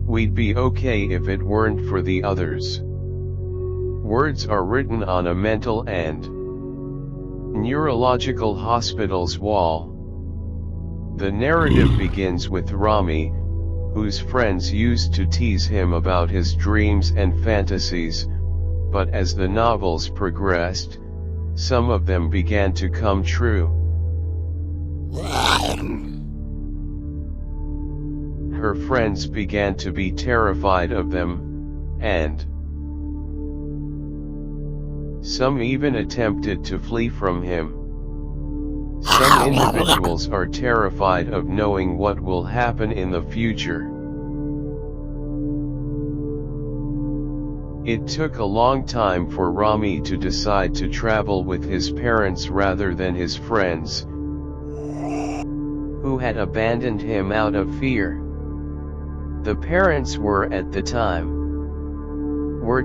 We'd be okay if it weren't for the others. Words are written on a mental and neurological hospital's wall. The narrative begins with Rami, whose friends used to tease him about his dreams and fantasies, but as the novels progressed, some of them began to come true. Her friends began to be terrified of them, and some even attempted to flee from him. Some individuals are terrified of knowing what will happen in the future. It took a long time for Rami to decide to travel with his parents rather than his friends, who had abandoned him out of fear. The parents were at the time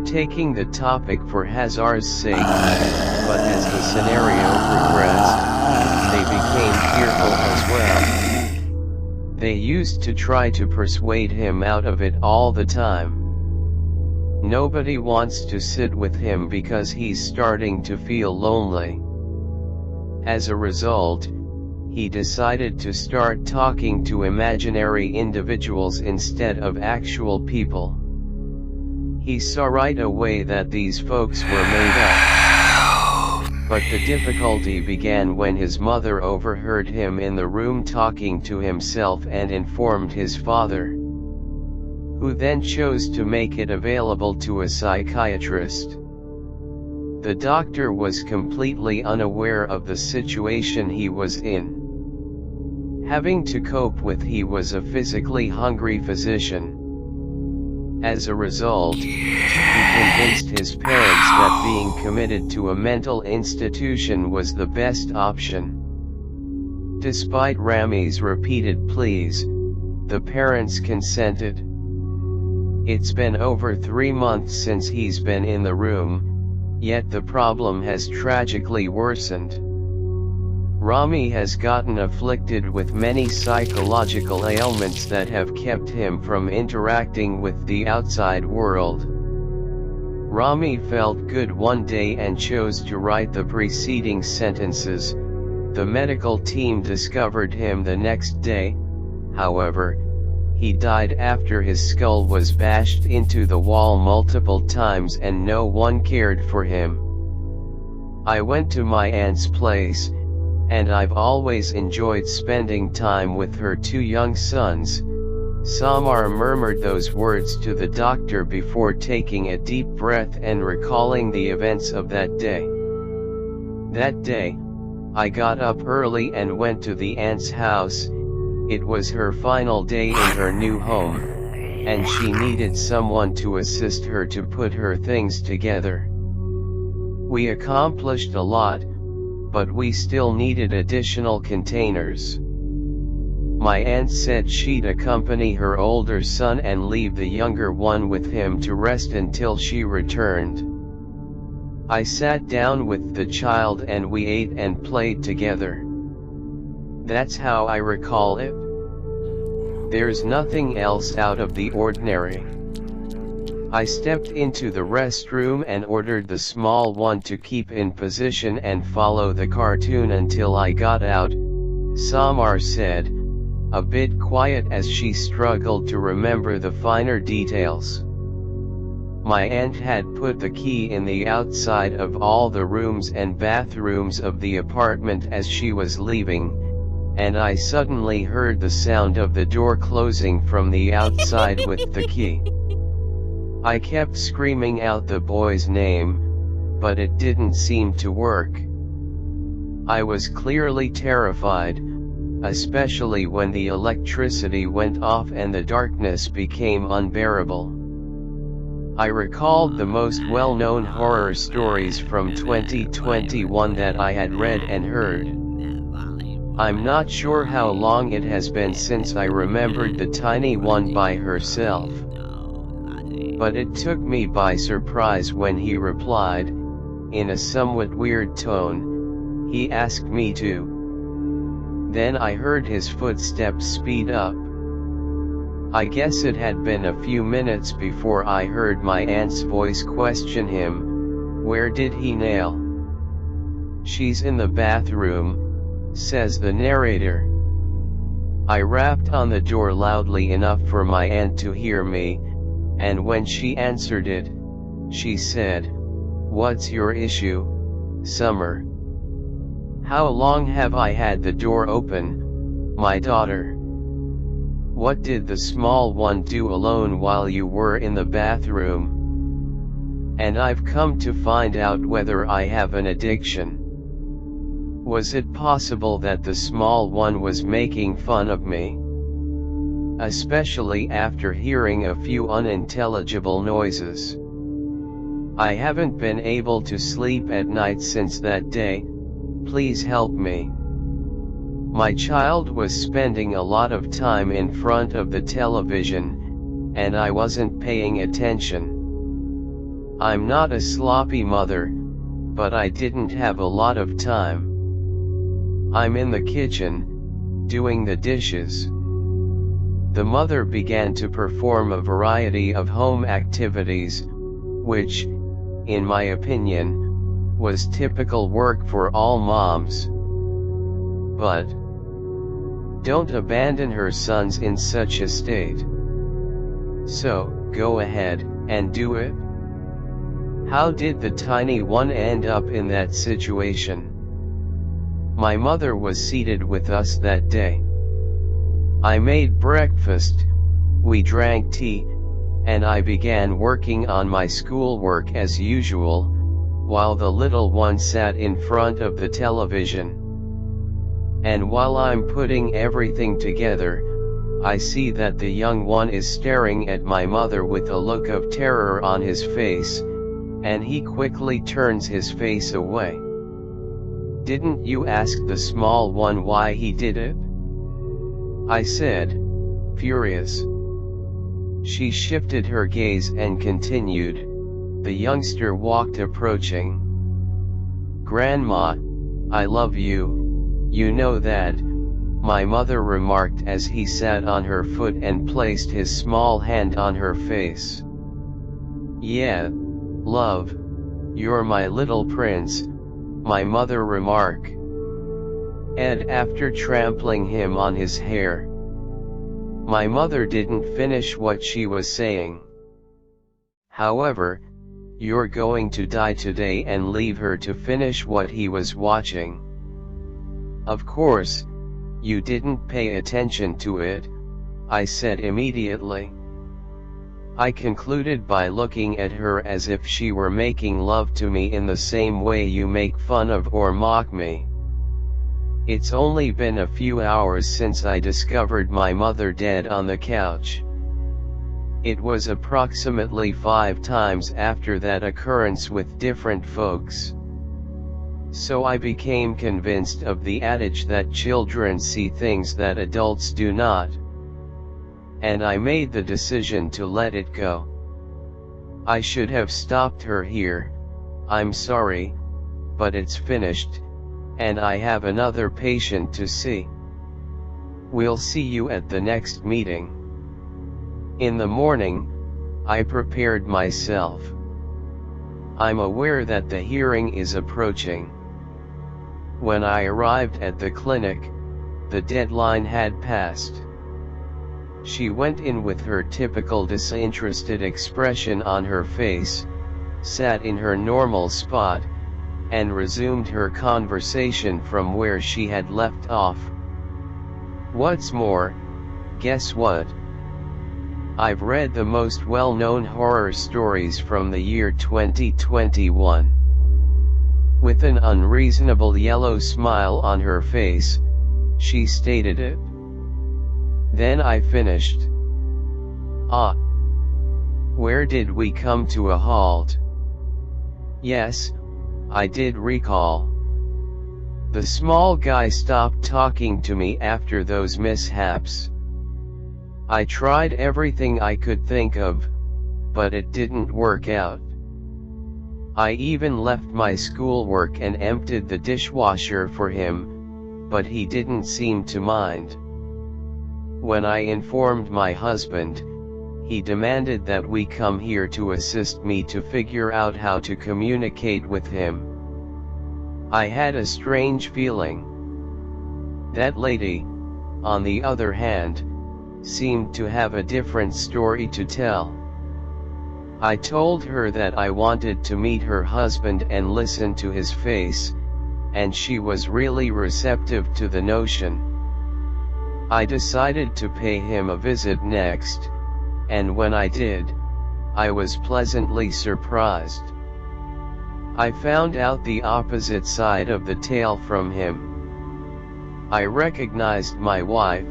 taking the topic for Hazar's sake, but as the scenario progressed, they became fearful as well. They used to try to persuade him out of it all the time. Nobody wants to sit with him because he's starting to feel lonely. As a result, he decided to start talking to imaginary individuals instead of actual people. He saw right away that these folks were made up. But the difficulty began when his mother overheard him in the room talking to himself and informed his father, who then chose to make it available to a psychiatrist. The doctor was completely unaware of the situation he was in. Having to cope with, he was a physically hungry physician. As a result, he convinced his parents that being committed to a mental institution was the best option. Despite Rami's repeated pleas, the parents consented. It's been over 3 months since he's been in the room, yet the problem has tragically worsened. Rami has gotten afflicted with many psychological ailments that have kept him from interacting with the outside world. Rami felt good one day and chose to write the preceding sentences. The medical team discovered him the next day. However, he died after his skull was bashed into the wall multiple times and no one cared for him. I went to my aunt's place, and I've always enjoyed spending time with her 2 young sons. Samar murmured those words to the doctor before taking a deep breath and recalling the events of that day. That day, I got up early and went to the aunt's house. It was her final day in her new home, and she needed someone to assist her to put her things together. We accomplished a lot, but we still needed additional containers. My aunt said she'd accompany her older son and leave the younger one with him to rest until she returned. I sat down with the child and we ate and played together. That's how I recall it. There's nothing else out of the ordinary. I stepped into the restroom and ordered the small one to keep in position and follow the cartoon until I got out, Samar said, a bit quiet as she struggled to remember the finer details. My aunt had put the key in the outside of all the rooms and bathrooms of the apartment as she was leaving, and I suddenly heard the sound of the door closing from the outside with the key. I kept screaming out the boy's name, but it didn't seem to work. I was clearly terrified, especially when the electricity went off and the darkness became unbearable. I recalled the most well-known horror stories from 2021 that I had read and heard. I'm not sure how long it has been since I remembered the tiny one by herself. But it took me by surprise when he replied, in a somewhat weird tone. He asked me to. Then I heard his footsteps speed up. I guess it had been a few minutes before I heard my aunt's voice question him, "Where did he nail?" "She's in the bathroom," says the narrator. I rapped on the door loudly enough for my aunt to hear me, and when she answered it, she said, "What's your issue, Summer?" "How long have I had the door open, my daughter? What did the small one do alone while you were in the bathroom? And I've come to find out whether I have an addiction. Was it possible that the small one was making fun of me? Especially after hearing a few unintelligible noises. I haven't been able to sleep at night since that day. Please help me. My child was spending a lot of time in front of the television, and I wasn't paying attention. I'm not a sloppy mother, but I didn't have a lot of time. I'm in the kitchen, doing the dishes." The mother began to perform a variety of home activities, which, in my opinion, was typical work for all moms. But don't abandon her sons in such a state. So, go ahead, and do it. How did the tiny one end up in that situation? My mother was seated with us that day. I made breakfast, we drank tea, and I began working on my schoolwork as usual, while the little one sat in front of the television. And while I'm putting everything together, I see that the young one is staring at my mother with a look of terror on his face, and he quickly turns his face away. "Didn't you ask the small one why he did it?" I said, furious. She shifted her gaze and continued. The youngster walked approaching. "Grandma, I love you, you know that," my mother remarked as he sat on her foot and placed his small hand on her face. "Yeah, love, you're my little prince," my mother remarked. And after trampling him on his hair. My mother didn't finish what she was saying. "However, you're going to die today," and leave her to finish what he was watching. "Of course, you didn't pay attention to it," I said immediately. I concluded by looking at her as if she were making love to me in the same way you make fun of or mock me. It's only been a few hours since I discovered my mother dead on the couch. It was approximately 5 times after that occurrence with different folks. So I became convinced of the adage that children see things that adults do not. And I made the decision to let it go. I should have stopped her here. I'm sorry, but it's finished, and I have another patient to see. We'll see you at the next meeting. In the morning, I prepared myself. I'm aware that the hearing is approaching. When I arrived at the clinic, the deadline had passed. She went in with her typical disinterested expression on her face, sat in her normal spot, and resumed her conversation from where she had left off. What's more, guess what? I've read the most well-known horror stories from the year 2021. With an unreasonable yellow smile on her face, she stated it. Then I finished. Ah. Where did we come to a halt? Yes, I did recall. The small guy stopped talking to me after those mishaps. I tried everything I could think of, but it didn't work out. I even left my schoolwork and emptied the dishwasher for him, but he didn't seem to mind. When I informed my husband, he demanded that we come here to assist me to figure out how to communicate with him. I had a strange feeling. That lady, on the other hand, seemed to have a different story to tell. I told her that I wanted to meet her husband and listen to his face, and she was really receptive to the notion. I decided to pay him a visit next, and when I did, I was pleasantly surprised. I found out the opposite side of the tale from him. I recognized my wife,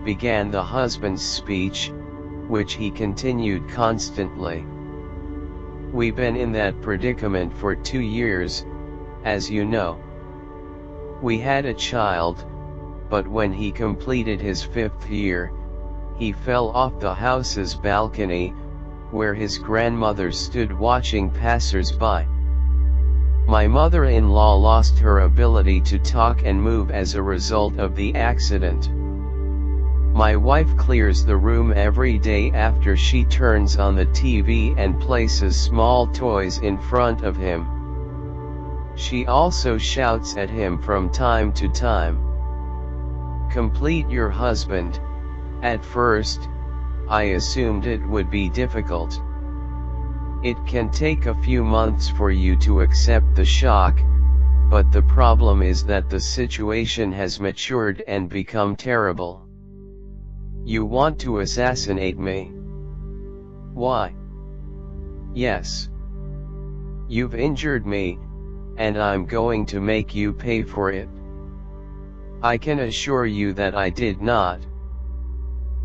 began the husband's speech, which he continued constantly. We've been in that predicament for 2 years, as you know. We had a child, but when he completed his 5th year, he fell off the house's balcony, where his grandmother stood watching passers-by. My mother-in-law lost her ability to talk and move as a result of the accident. My wife clears the room every day after she turns on the TV and places small toys in front of him. She also shouts at him from time to time. Complete your husband. At first, I assumed it would be difficult. It can take a few months for you to accept the shock, but the problem is that the situation has matured and become terrible. You want to assassinate me? Why? Yes. You've injured me, and I'm going to make you pay for it. I can assure you that I did not.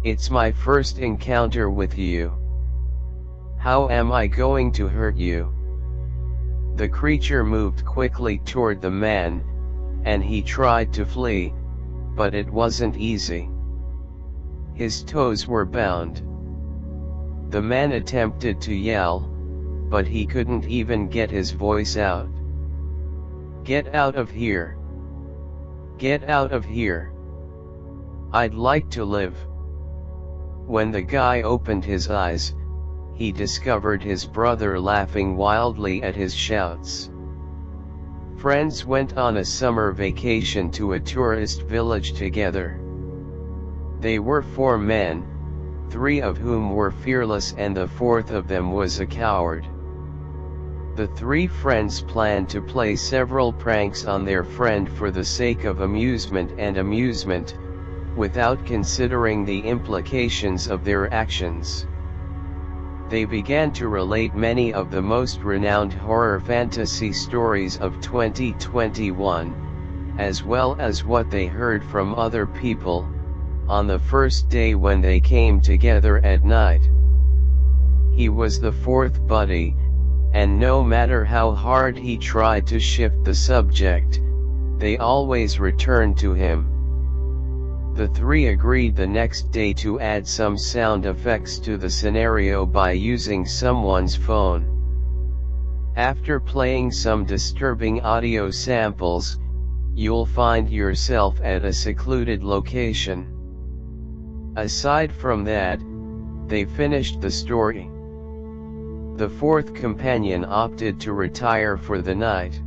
It's my first encounter with you. How am I going to hurt you? The creature moved quickly toward the man, and he tried to flee, but it wasn't easy. His toes were bound. The man attempted to yell, but he couldn't even get his voice out. Get out of here. Get out of here. I'd like to live. When the guy opened his eyes, he discovered his brother laughing wildly at his shouts. Friends went on a summer vacation to a tourist village together. They were 4 men, 3 of whom were fearless and the 4th of them was a coward. The 3 friends planned to play several pranks on their friend for the sake of amusement, without considering the implications of their actions. They began to relate many of the most renowned horror fantasy stories of 2021, as well as what they heard from other people, on the first day when they came together at night. He was the 4th buddy, and no matter how hard he tried to shift the subject, they always returned to him. The 3 agreed the next day to add some sound effects to the scenario by using someone's phone. After playing some disturbing audio samples, you'll find yourself at a secluded location. Aside from that, they finished the story. The 4th companion opted to retire for the night.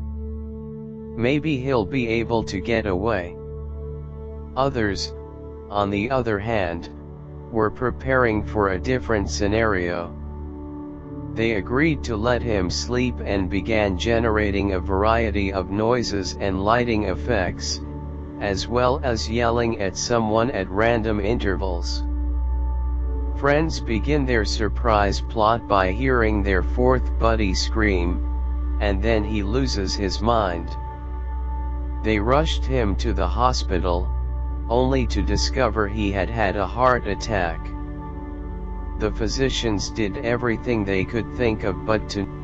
Maybe he'll be able to get away. Others, on the other hand, were preparing for a different scenario. They agreed to let him sleep and began generating a variety of noises and lighting effects, as well as yelling at someone at random intervals. Friends begin their surprise plot by hearing their 4th buddy scream, and then he loses his mind. They rushed him to the hospital, only to discover he had had a heart attack. The physicians did everything they could think of but to